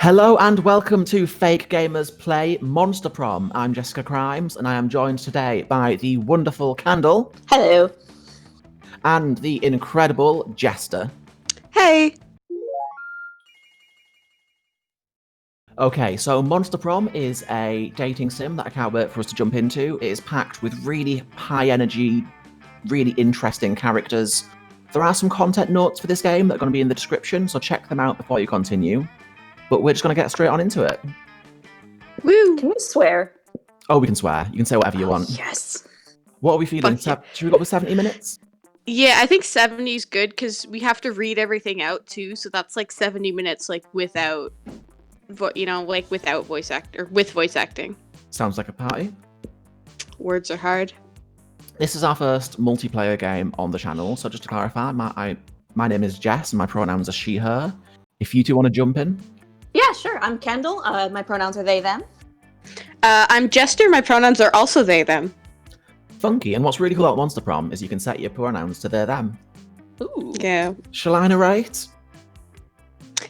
Hello and welcome to Fake Gamers Play Monster Prom. I'm Jessica Crimes and I am joined today by the wonderful Candel. Hello. And the incredible Jester. Hey! Okay, so Monster Prom is a dating sim that I can't wait for us to jump into. It is packed with really high energy, really interesting characters. There are some content notes for this game that are going to be in the description, so check them out before you continue. But we're just going to get straight on into it. Woo! Can we swear? Oh, we can swear. You can say whatever you want. Yes. What are we feeling? Fuck Should we go with 70 minutes? Yeah, I think 70 is good because we have to read everything out too, so that's like 70 minutes, like without, without voice act or with voice acting. Sounds like a party. Words are hard. This is our first multiplayer game on the channel, so just to clarify, my name is Jess and my pronouns are she, her. If you two want to jump in. Yeah, sure. I'm Kendall. My pronouns are they, them. I'm Jester. My pronouns are also they, them. Funky, and what's really cool about Monster Prom is you can set your pronouns to they, them. Ooh. Yeah. Shall I narrate?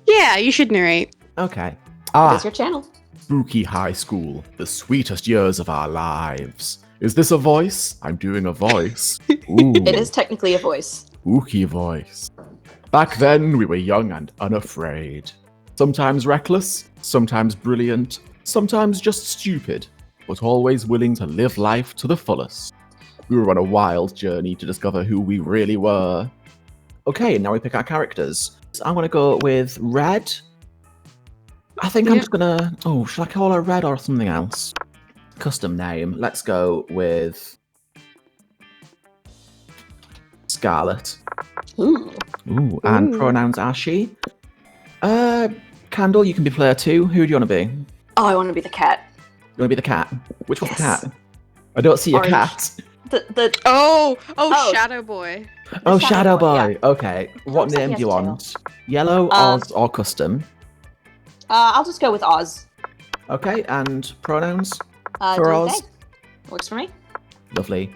Yeah, you should narrate. Okay. It's your channel. Spooky high school, the sweetest years of our lives. Is this a voice? I'm doing a voice. Ooh. It is technically a voice. Spooky voice. Back then, we were young and unafraid. Sometimes reckless, sometimes brilliant, sometimes just stupid, but always willing to live life to the fullest. We were on a wild journey to discover who we really were. Okay, now we pick our characters. So I'm going to go with Red. I think I'm just going to... Oh, should I call her Red or something else? Custom name. Let's go with... Scarlet. Ooh. Ooh, and Ooh. pronouns are she. Candle, you can be player 2. Who do you want to be? You Oh, I want to be the cat. want to be the cat? Which one's the Yes. cat? I don't see a Orange. cat. The Oh, Shadow Boy. Oh, Shadow Shadow Boy, Boy. Okay. What Looks like name he do you has a tail. want? Yellow, Um, Oz, or custom? I'll just go with Oz. Okay, and pronouns? Do For they? Oz? Works for me. Lovely.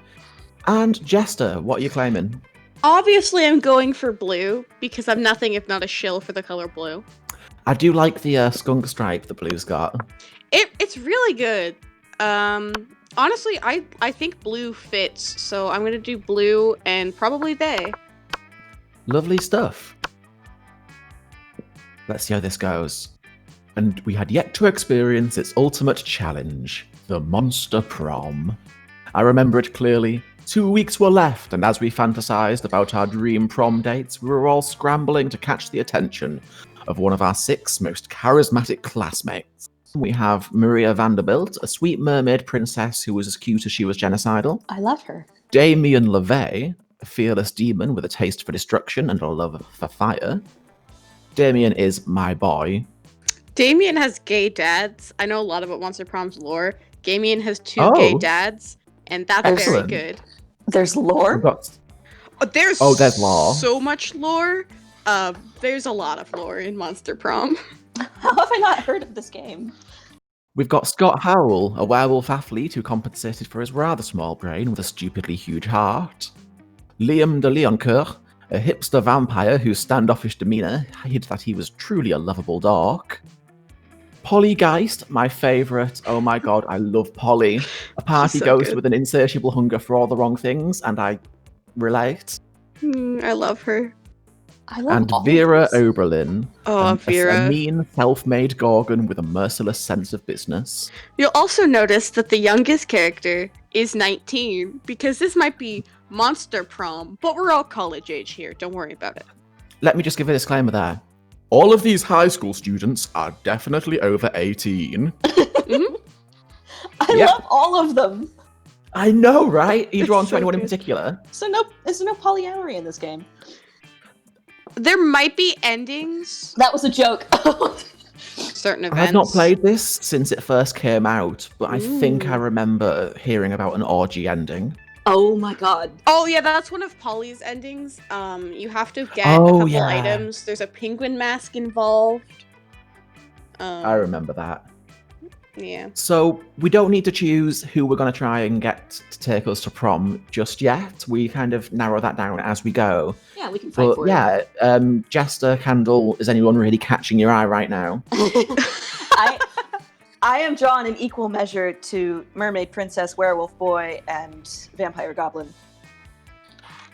And Jester, what are you claiming? Obviously, I'm going for blue because I'm nothing if not a shill for the color blue. I do like the skunk stripe the blue's got. It's really good. Honestly, I think blue fits, so I'm gonna do blue and probably they. Lovely stuff. Let's see how this goes. And we had yet to experience its ultimate challenge, the Monster Prom. I remember it clearly. 2 weeks were left, and as we fantasized about our dream prom dates, we were all scrambling to catch the attention of one of our 6 most charismatic classmates. We have Maria Vanderbilt, a sweet mermaid princess who was as cute as she was genocidal. I love her. Damien LeVay, a fearless demon with a taste for destruction and a love for fire. Damien is my boy. Damien has gay dads. I know a lot about Monster Prom's lore. Damien has 2 Oh. gay dads, and that's Excellent. very good. There's We've lore. got There's there's lore. so much lore. There's a lot of lore in Monster Prom. How have I not heard of this game? We've got Scott Howell, a werewolf athlete who compensated for his rather small brain with a stupidly huge heart. Liam de Leoncoeur, a hipster vampire whose standoffish demeanor hid that he was truly a lovable dork. Polly Geist, my favorite. Oh my god, I love Polly. A party so ghost good. with an insatiable hunger for all the wrong things, and I relate. I love her. I love And all of Vera these. Oberlin, Oh, a Vera. mean, self-made gorgon with a merciless sense of business. You'll also notice that the youngest character is 19 because this might be Monster Prom, but we're all college age here. Don't worry about it. Let me just give a disclaimer there. All of these high school students are definitely over 18. I Yep. love all of them. I know, right? Are you It's drawn to so anyone in good. particular? So there's no polyamory in this game. There might be endings, That was a joke. certain events. I've not played this since it first came out, but I think I Ooh. remember hearing about an orgy ending. Oh my god. Oh yeah, that's one of Polly's endings. You have to get Oh, a couple yeah. items. There's a penguin mask involved. I remember that. Yeah. So we don't need to choose who we're going to try and get to take us to prom just yet. We kind of narrow that down as we go. Yeah, we can fight for yeah, Jester, Candle, is anyone really catching your eye right now? it. I am drawn in equal measure to mermaid, princess, werewolf boy, and vampire goblin.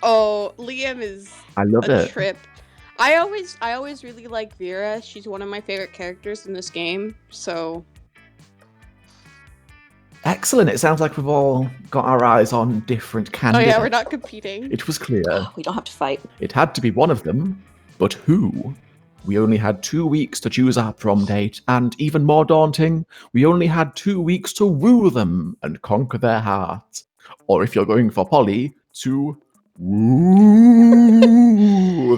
Oh, Liam is I love a it. trip. I always really like Vera. She's one of my favorite characters in this game. So Excellent. It sounds like we've all got our eyes on different candidates. oh yeah, we're not competing. It was clear. We don't have to fight. It had to be one of them, but who? We only had 2 weeks to choose our prom date, and even more daunting, we only had 2 weeks to woo them and conquer their hearts. Or if you're going for Polly, to woo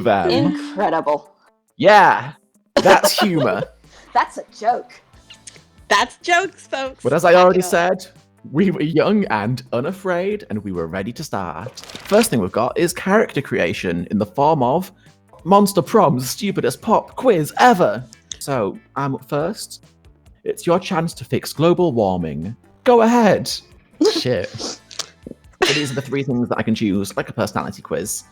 them. Incredible. Yeah, that's humour. That's a joke. That's jokes, folks. But as I Back already it up. said, we were young and unafraid, and we were ready to start. First thing we've got is character creation in the form of Monster Prom's stupidest pop quiz ever. So, I'm up first. It's your chance to fix global warming. Go ahead. Shit. So these are the 3 things that I can choose, like a personality quiz.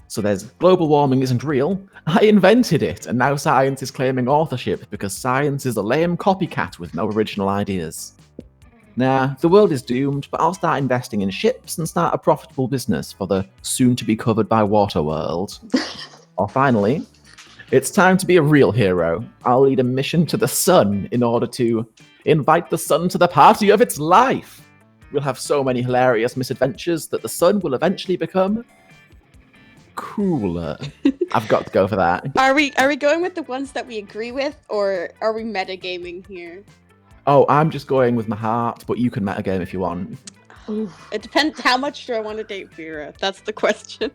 So there's global warming isn't real. I invented it, and now science is claiming authorship because science is a lame copycat with no original ideas. Nah, the world is doomed, but I'll start investing in ships and start a profitable business for the soon-to-be-covered-by-water world. Or finally, it's time to be a real hero. I'll lead a mission to the sun in order to invite the sun to the party of its life. We'll have so many hilarious misadventures that the sun will eventually become cooler. I've got to go for that. Are we going with the ones that we agree with, or are we metagaming here? Oh, I'm just going with my heart, but you can metagame if you want. It depends. How much do I want to date Vera? That's the question.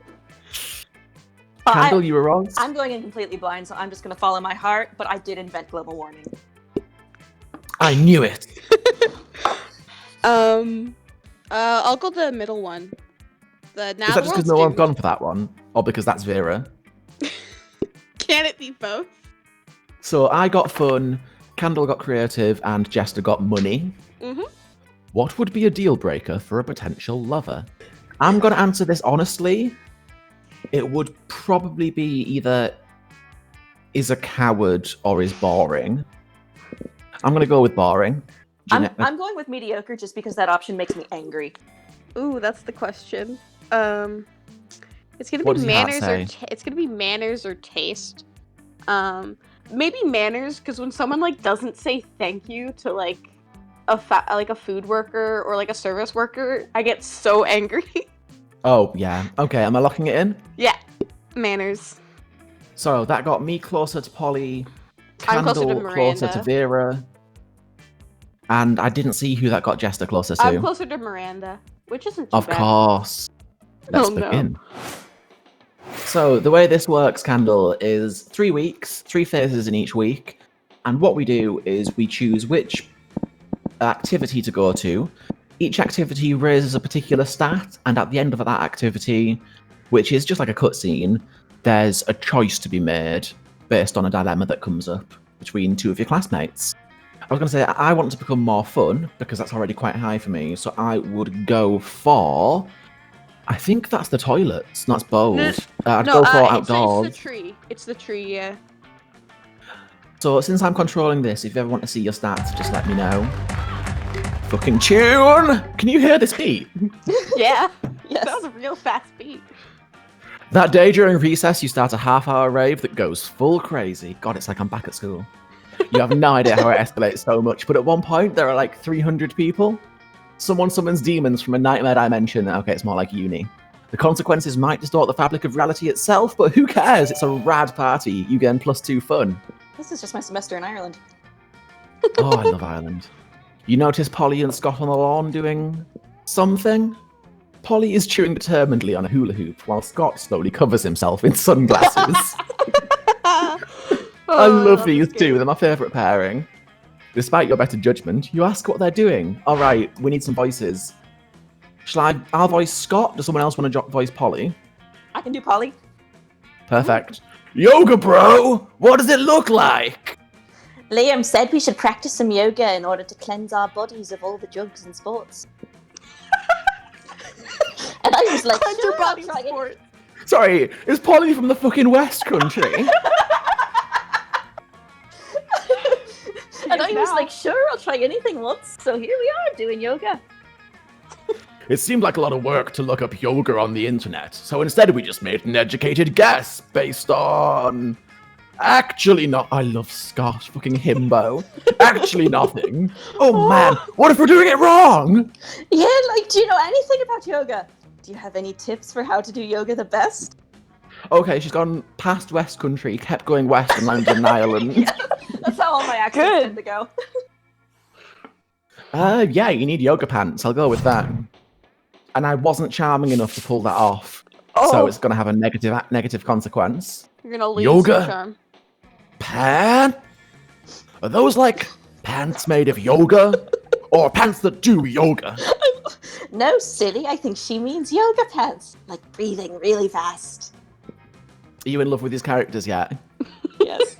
Candle, you were wrong. I'm going in completely blind, so I'm just going to follow my heart, but I did invent global warming. I knew it. I'll go the middle one. The now Is that just because no one's gone for that one? Or because that's Vera? Can it be both? So I got fun, Candle got creative, and Jester got money. Mm-hmm. What would be a deal breaker for a potential lover? I'm going to answer this honestly. It would probably be either is a coward or is boring. I'm going to go with boring. I'm going with mediocre just because that option makes me angry. Ooh, that's the question. It's gonna What be does your heart manners say? it's gonna be manners or taste. Maybe manners, because when someone like doesn't say thank you to like a food worker or like a service worker, I get so angry. Oh, yeah. Okay, am I locking it in? Yeah, manners. So that got me closer to Polly, I'm closer to Candle closer to Miranda. Vera, and I didn't see who that got Jester closer to. I'm closer to Miranda, which isn't too Of bad. course. Let's Oh, no. begin. So the way this works, Candle, is 3 weeks, 3 phases in each week, and what we do is we choose which activity to go to. Each activity raises a particular stat, and at the end of that activity, which is just like a cutscene, there's a choice to be made based on a dilemma that comes up between 2 of your classmates. I was going to say, I want to become more fun, because that's already quite high for me, so I would go for... I think that's the toilets, that's bold. I'd go for outdoors. It's the tree. It's the tree, yeah. So since I'm controlling this, if you ever want to see your stats, just let me know. Fucking tune! Can you hear this beat? Yeah. Yes. That was a real fast beat. That day during recess, you start a half-hour rave that goes full crazy. God, it's like I'm back at school. You have no idea how it escalates so much, but at one point, there are like 300 people. Someone summons demons from a nightmare dimension. Okay, it's more like uni. The consequences might distort the fabric of reality itself, but who cares? It's a rad party. You gain +2 fun. This is just my semester in Ireland. Oh, I love Ireland. You notice Polly and Scott on the lawn doing something? Polly is chewing determinedly on a hula hoop, while Scott slowly covers himself in sunglasses. I love these two. They're my favourite pairing. Despite your better judgment, you ask what they're doing. All right, we need some voices. I'll voice Scott. Does someone else want to voice Polly? I can do Polly. Perfect. Yoga, bro! What does it look like? Liam said we should practice some yoga in order to cleanse our bodies of all the drugs and sports. And I was like, Cleanse your sure, I'll body try it. sport. Sorry, is Polly from the fucking West Country? And I was Now. like, sure, I'll try anything once. So here we are doing yoga. It seemed like a lot of work to look up yoga on the internet, so instead we just made an educated guess based on... Actually not. I love Scott, fucking himbo. Actually nothing. Oh man, what if we're doing it wrong? Yeah, like, do you know anything about yoga? Do you have any tips for how to do yoga the best? Okay, she's gone past West Country, kept going west and landed in Ireland. Yeah, that's how all my accents tend to go. Yeah, you need yoga pants. I'll go with that. And I wasn't charming enough to pull that off, so it's going to have a negative consequence. You're gonna lose Yoga? your charm. Pants? Are those like pants made of yoga? Or pants that do yoga? No, silly. I think she means yoga pants. Like breathing really fast. Are you in love with these characters yet? Yes.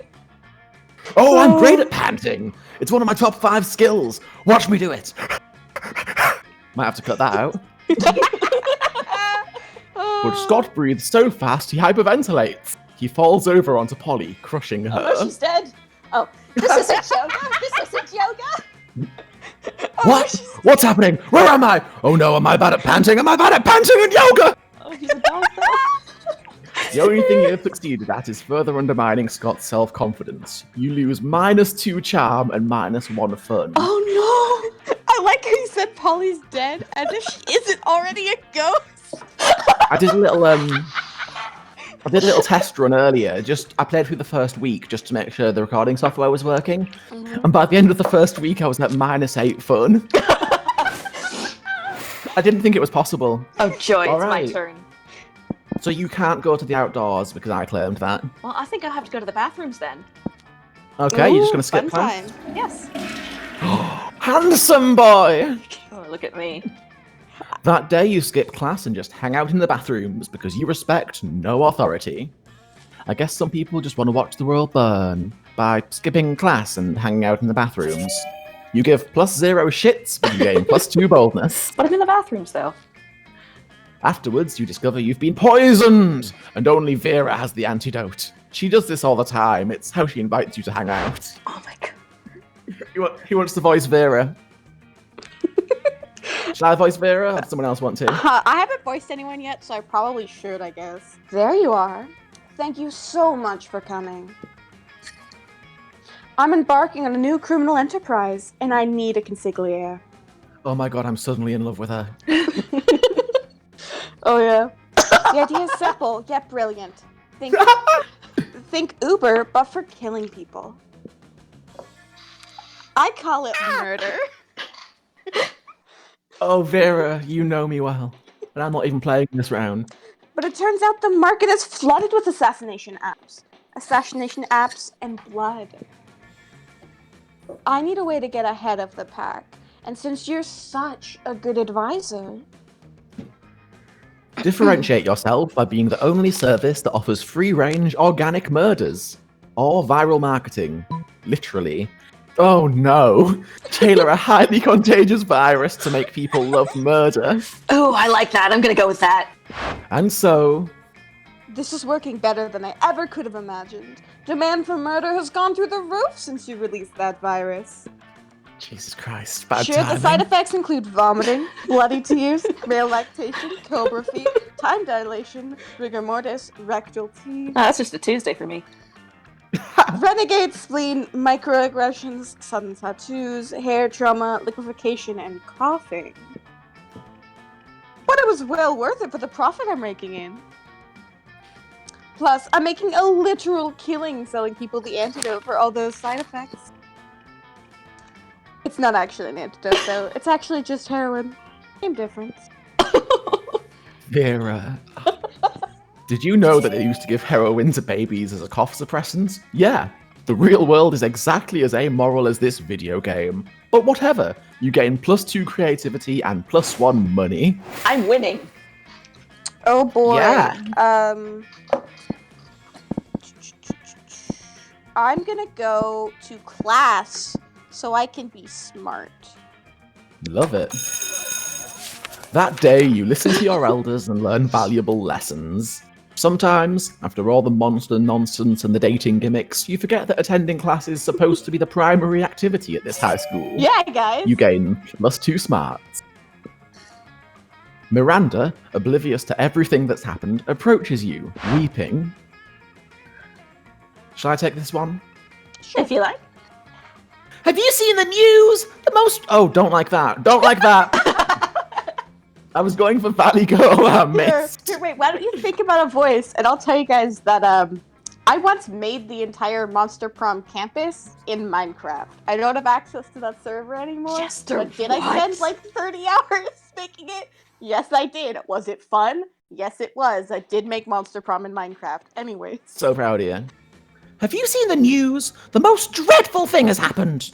Oh, I'm great at panting. It's one of my top 5 skills. Watch me do it. Might have to cut that out. But Scott breathes so fast he hyperventilates. He falls over onto Polly, crushing her. Oh, no, she's dead. Oh, this isn't yoga. This isn't yoga. What? What's happening? Where am I? Oh no, am I bad at panting? Am I bad at panting and yoga? Oh, he's a dog though. The only thing you have succeeded at is further undermining Scott's self-confidence. You lose -2 charm and -1 fun. Oh no! I like how you said Polly's dead, as if she isn't already a ghost. I did a little test run earlier. I played through the first week just to make sure the recording software was working. Mm-hmm. And by the end of the first week, I was at -8 fun. I didn't think it was possible. Oh joy, All it's right. my turn. So you can't go to the outdoors because I claimed that. Well, I think I have to go to the bathrooms then. Okay, you're just Ooh, going to skip fun class? time. Yes. Handsome boy! Oh, look at me. That day you skip class and just hang out in the bathrooms because you respect no authority. I guess some people just want to watch the world burn by skipping class and hanging out in the bathrooms. You give +0 shits, but you gain +2 boldness. But I'm in the bathrooms though. Afterwards, you discover you've been poisoned, and only Vera has the antidote. She does this all the time. It's how she invites you to hang out. Oh my god. He wants to voice Vera. Should I voice Vera, or does someone else want to? I haven't voiced anyone yet, so I probably should, I guess. There you are. Thank you so much for coming. I'm embarking on a new criminal enterprise, and I need a consigliere. Oh my god, I'm suddenly in love with her. Oh yeah. The idea is simple, yet brilliant. Think Uber, but for killing people. I call it murder. Oh, Vera, you know me well. And I'm not even playing this round. But it turns out the market is flooded with assassination apps. Assassination apps and blood. I need a way to get ahead of the pack. And since you're such a good advisor... Differentiate yourself by being the only service that offers free-range organic murders. Or viral marketing. Literally. Oh no. Tailor a highly contagious virus to make people love murder. Oh, I like that. I'm gonna go with that. And so... This is working better than I ever could have imagined. Demand for murder has gone through the roof since you released that virus. Jesus Christ, bad Sure, timing. the side effects include vomiting, bloody tears, male lactation, cobra feet, time dilation, rigor mortis, rectal teeth, Oh, that's just a Tuesday for me. renegade spleen, microaggressions, sudden tattoos, hair trauma, liquefaction, and coughing. But it was well worth it for the profit I'm raking in. Plus, I'm making a literal killing selling people the antidote for all those side effects. It's not actually an antidote, though. It's actually just heroin. Same difference. Vera. Did you know that they used to give heroin to babies as a cough suppressant? Yeah, the real world is exactly as amoral as this video game. But whatever, you gain +2 creativity and +1 money. I'm winning. Oh boy. Yeah. I'm gonna go to class so I can be smart. Love it. That day, you listen to your elders and learn valuable lessons. Sometimes, after all the monster nonsense and the dating gimmicks, you forget that attending class is supposed to be the primary activity at this high school. Yeah, guys. You gain +2 smarts. Miranda, oblivious to everything that's happened, approaches you, weeping. Shall I take this one? If you like. Have you seen the news? The most... Oh, don't like that. Don't like that. I was going for Valley Girl. I missed. Here, wait, why don't you think about a voice? And I'll tell you guys that I once made the entire Monster Prom campus in Minecraft. I don't have access to that server anymore. Jester, but did I spend like 30 hours making it? Yes, I did. Was it fun? Yes, it was. I did make Monster Prom in Minecraft. Anyway. So proud of you. Have you seen the news? The most dreadful thing has happened.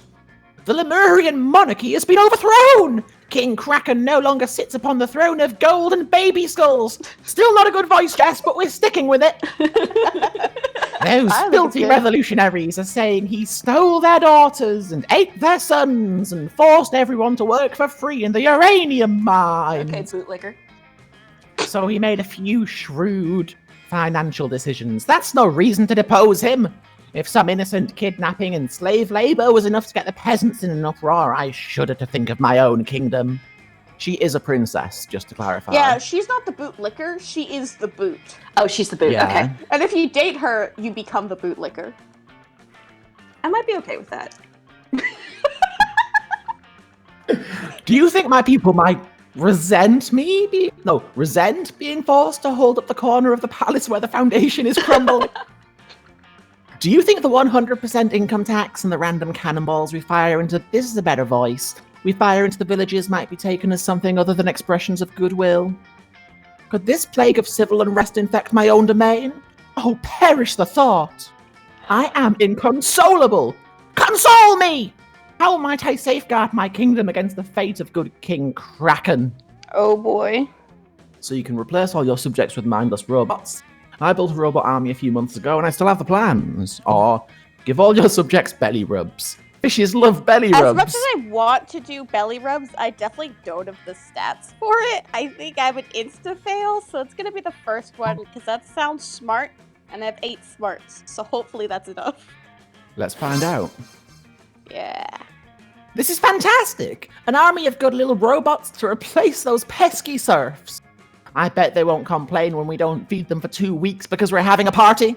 The Lemurian monarchy has been overthrown! King Kraken no longer sits upon the throne of gold and baby skulls. Still not a good voice, Jess, but we're sticking with it. Those filthy revolutionaries are saying he stole their daughters and ate their sons and forced everyone to work for free in the uranium mines. Okay, bootlicker. So he made a few shrewd financial decisions. That's no reason to depose him. If some innocent kidnapping and slave labor was enough to get the peasants in an uproar, I shudder to think of my own kingdom. She is a princess, just to clarify. Yeah, she's not the bootlicker. She is the boot. Oh, she's the boot. Yeah. Okay. And if you date her, you become the bootlicker. I might be okay with that. Do you think my people might resent being forced to hold up the corner of the palace where the foundation is crumbling? Do you think the 100% income tax and the random cannonballs we fire into this is a better voice? We fire into the villages might be taken as something other than expressions of goodwill? Could this plague of civil unrest infect my own domain? Oh, perish the thought! I am inconsolable! Console me! How might I safeguard my kingdom against the fate of good King Kraken? Oh boy. So you can replace all your subjects with mindless robots. I built a robot army a few months ago and I still have the plans. Or give all your subjects belly rubs. Fishes love belly rubs. As much as I want to do belly rubs, I definitely don't have the stats for it. I think I would insta-fail, so it's going to be the first one because that sounds smart, and I have 8 smarts, so hopefully that's enough. Let's find out. Yeah. This is fantastic! An army of good little robots to replace those pesky serfs. I bet they won't complain when we don't feed them for 2 weeks because we're having a party.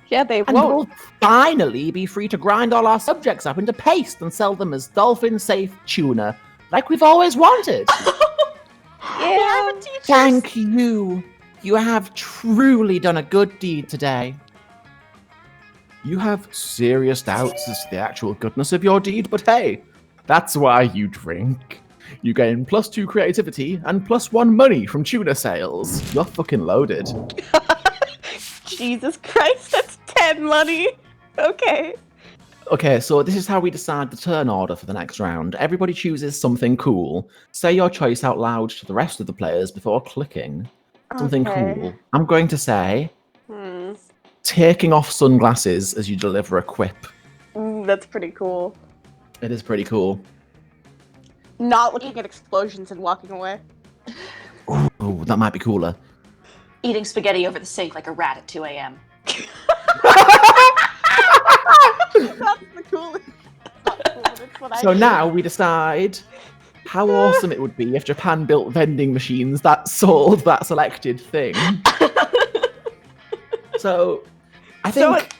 Yeah, they And won't. we'll finally be free to grind all our subjects up into paste and sell them as dolphin-safe tuna, like we've always wanted. Yeah. Thank you. You have truly done a good deed today. You have serious doubts as to the actual goodness of your deed, but hey, that's why you drink. You gain +2 creativity and +1 money from tuna sales. You're fucking loaded. Jesus Christ, that's 10 money. Okay. Okay, so this is how we decide the turn order for the next round. Everybody chooses something cool. Say your choice out loud to the rest of the players before clicking. Something cool. I'm going to say, taking off sunglasses as you deliver a quip. Ooh, that's pretty cool. It is pretty cool. Not looking at explosions and walking away. Ooh, that might be cooler. Eating spaghetti over the sink like a rat at 2 a.m. That's the coolest. That's cool. That's what So now we decide how awesome it would be if Japan built vending machines that sold that selected thing. So, I think...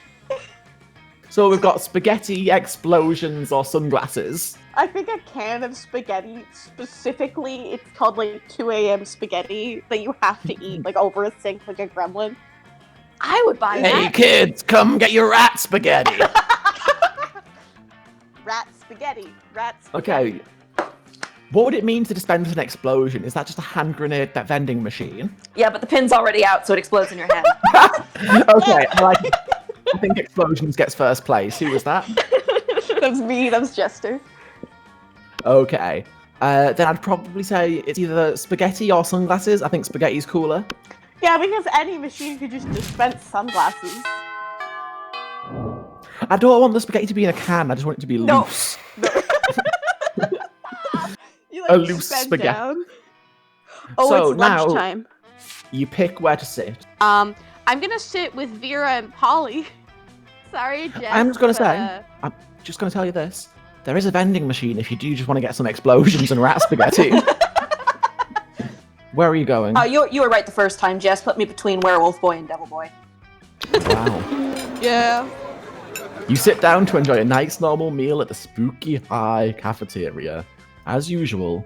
So we've got spaghetti, explosions, or sunglasses. I think a can of spaghetti, specifically, it's called like 2 a.m. spaghetti that you have to eat like over a sink like a gremlin. I would buy Hey that. kids, come get your rat spaghetti. Rat spaghetti. Okay. What would it mean to dispense an explosion? Is that just a hand grenade, that vending machine? Yeah, but the pin's already out, so it explodes in your hand. Okay, I think explosions gets first place. Who was that? That was me, that was Jester. Okay. Then I'd probably say it's either spaghetti or sunglasses. I think spaghetti's cooler. Yeah, because any machine could just dispense sunglasses. I don't want the spaghetti to be in a can. I just want it to be No. loose. You A loose bend spaghetti. down. Oh, So it's now- lunchtime. You pick where to sit. I'm gonna sit with Vera and Polly. Sorry, Jess. I'm just gonna but, say, I'm just going to tell you this. There is a vending machine if you do just want to get some explosions and rat spaghetti. Where are you going? You were right the first time, Jess. Put me between Werewolf Boy and Devil Boy. Wow. Yeah. You sit down to enjoy a nice normal meal at the Spooky High cafeteria. As usual.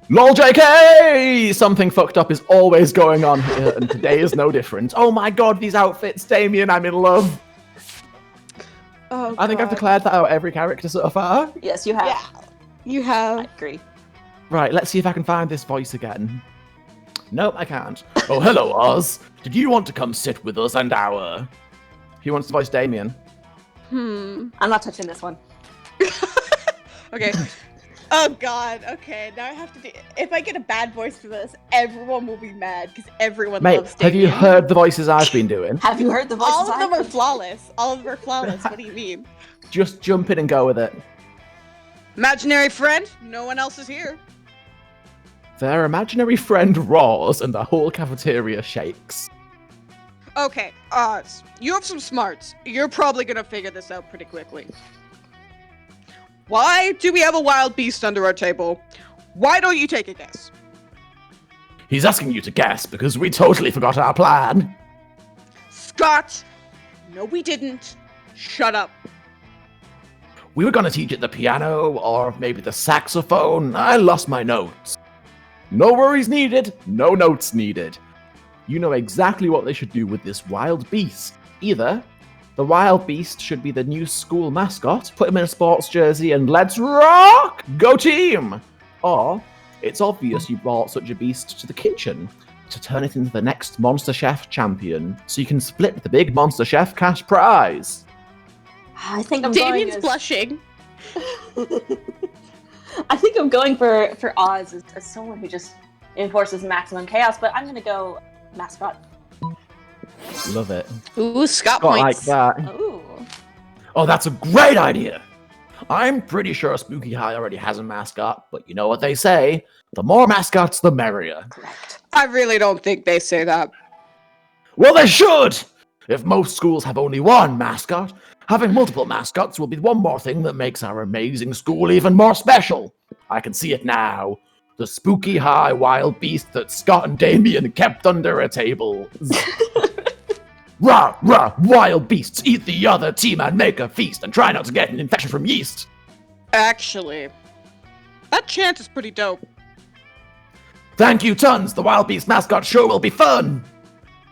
LOL JK! Something fucked up is always going on here, and today is no different. Oh my god, these outfits, Damien, I'm in love. Oh, I think I've God. declared that out every character so far. Yes, you have. Yeah. You I have. agree. Right, let's see if I can find this voice again. Nope, I can't. Oh, hello, Oz. Did you want to come sit with us and our... Who wants to voice Damien? I'm not touching this one. Okay. Oh God. Okay. Now I have to do. If I get a bad voice for this, everyone will be mad because everyone Mate, loves have you Damien. heard the voices I've been doing? Have you heard the voices? All of them I've are been- flawless. All of them are flawless. What do you mean? Just jump in and go with it. Imaginary friend? No one else is here. Their imaginary friend roars and the whole cafeteria shakes. Okay, Oz, you have some smarts. You're probably gonna figure this out pretty quickly. Why do we have a wild beast under our table? Why don't you take a guess? He's asking you to guess because we totally forgot our plan. Scott! No, we didn't. Shut up. We were going to teach it the piano or maybe the saxophone. I lost my notes. No worries needed, no notes needed. You know exactly what they should do with this wild beast. Either the wild beast should be the new school mascot, put him in a sports jersey and let's rock! Go team! Or it's obvious you brought such a beast to the kitchen to turn it into the next Monster Chef champion so you can split the big Monster Chef cash prize. I think I'm Damien's going blushing. I think I'm going for Oz as someone who just enforces maximum chaos, but I'm gonna go mascot. Love it. Ooh, Scott Got like points. that. Ooh. Oh, that's a great idea! I'm pretty sure Spooky High already has a mascot, but you know what they say? The more mascots, the merrier. Correct. I really don't think they say that. Well, they should! If most schools have only one mascot, having multiple mascots will be one more thing that makes our amazing school even more special. I can see it now. The Spooky High wild beast that Scott and Damien kept under a table. Rah, rah, wild beasts, eat the other team and make a feast, and try not to get an infection from yeast. Actually, that chant is pretty dope. Thank you tons, the wild beast mascot sure will be fun.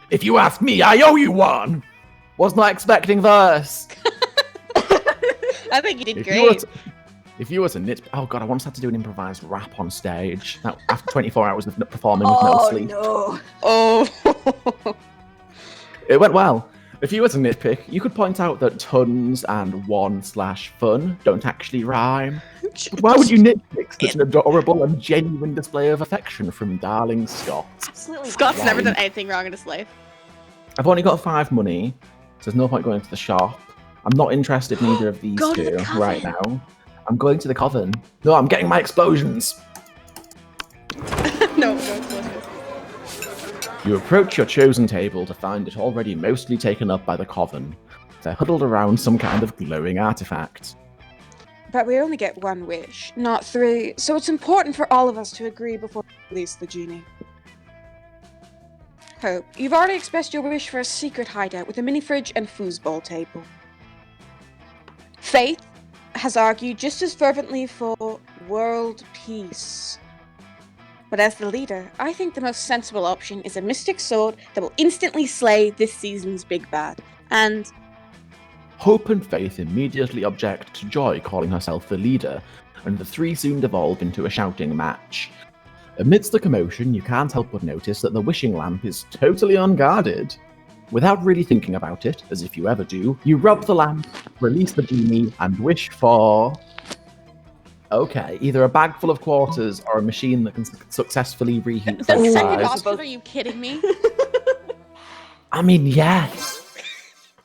If you ask me, I owe you one. Was not expecting this. I think you did If you were to nit, oh god, I once had to do an improvised rap on stage. That, after 24 hours of performing with no Oh sleep. no. Oh. It went well. If you were to nitpick, you could point out that tons and 1/fun don't actually rhyme. But why would you nitpick such an adorable and genuine display of affection from darling Scott? Absolutely. Scott's Why? never done anything wrong in his life. I've only got 5 money, so there's no point going to the shop. I'm not interested in either of these Go to two the coven. right now. I'm going to the coven. No, I'm getting my explosions. No, explosions. You approach your chosen table to find it already mostly taken up by the coven. They're huddled around some kind of glowing artifact. But we only get one wish, not 3, so it's important for all of us to agree before we release the genie. Hope, you've already expressed your wish for a secret hideout with a mini fridge and foosball table. Faith has argued just as fervently for world peace. But as the leader, I think the most sensible option is a mystic sword that will instantly slay this season's big bad. And Hope and Faith immediately object to Joy calling herself the leader, and the three soon devolve into a shouting match. Amidst the commotion, you can't help but notice that the wishing lamp is totally unguarded. Without really thinking about it, as if you ever do, you rub the lamp, release the genie, and wish for... Okay, either a bag full of quarters or a machine that can successfully reheat The French second fries. option. are you kidding me? I mean, yes.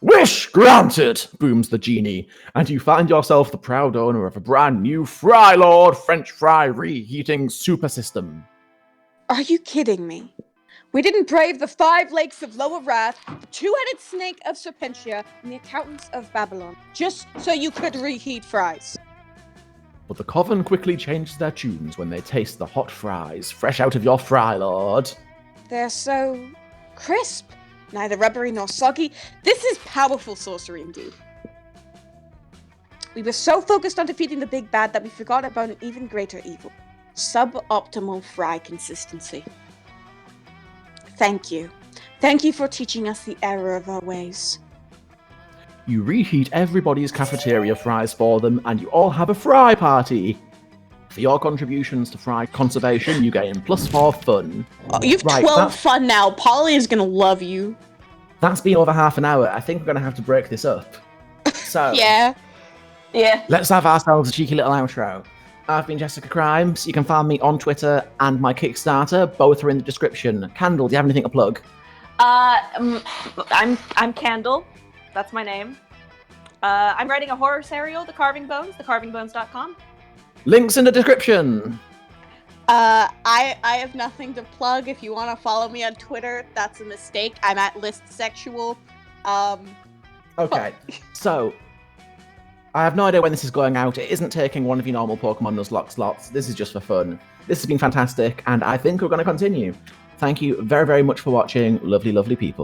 Wish granted, booms the genie, and you find yourself the proud owner of a brand new Fry Lord French fry reheating super system. Are you kidding me? We didn't brave the 5 lakes of Lower Wrath, the 2-headed snake of Serpentia, and the accountants of Babylon, just so you could reheat fries. But the Coven quickly changes their tunes when they taste the hot fries fresh out of your Fry Lord. They're so crisp, neither rubbery nor soggy. This is powerful sorcery indeed. We were so focused on defeating the big bad that we forgot about an even greater evil. Suboptimal fry consistency. Thank you. Thank you for teaching us the error of our ways. You reheat everybody's cafeteria fries for them, and you all have a fry party. For your contributions to fry conservation, you gain +4 fun. Oh, you've Right, 12 fun now. Polly is gonna love you. That's been over half an hour. I think we're going to have to break this up. So, Yeah. Yeah. let's have ourselves a cheeky little outro. I've been Jessica Crimes. You can find me on Twitter and my Kickstarter. Both are in the description. Candle, do you have anything to plug? I'm Candle. That's my name. I'm writing a horror serial, The Carving Bones, thecarvingbones.com. Links in the description. I have nothing to plug. If you want to follow me on Twitter, that's a mistake. I'm at listsexual. Okay, so I have no idea when this is going out. It isn't taking one of your normal Pokemon Nuzlocke slots. This is just for fun. This has been fantastic, and I think we're going to continue. Thank you very, very much for watching. Lovely, lovely people.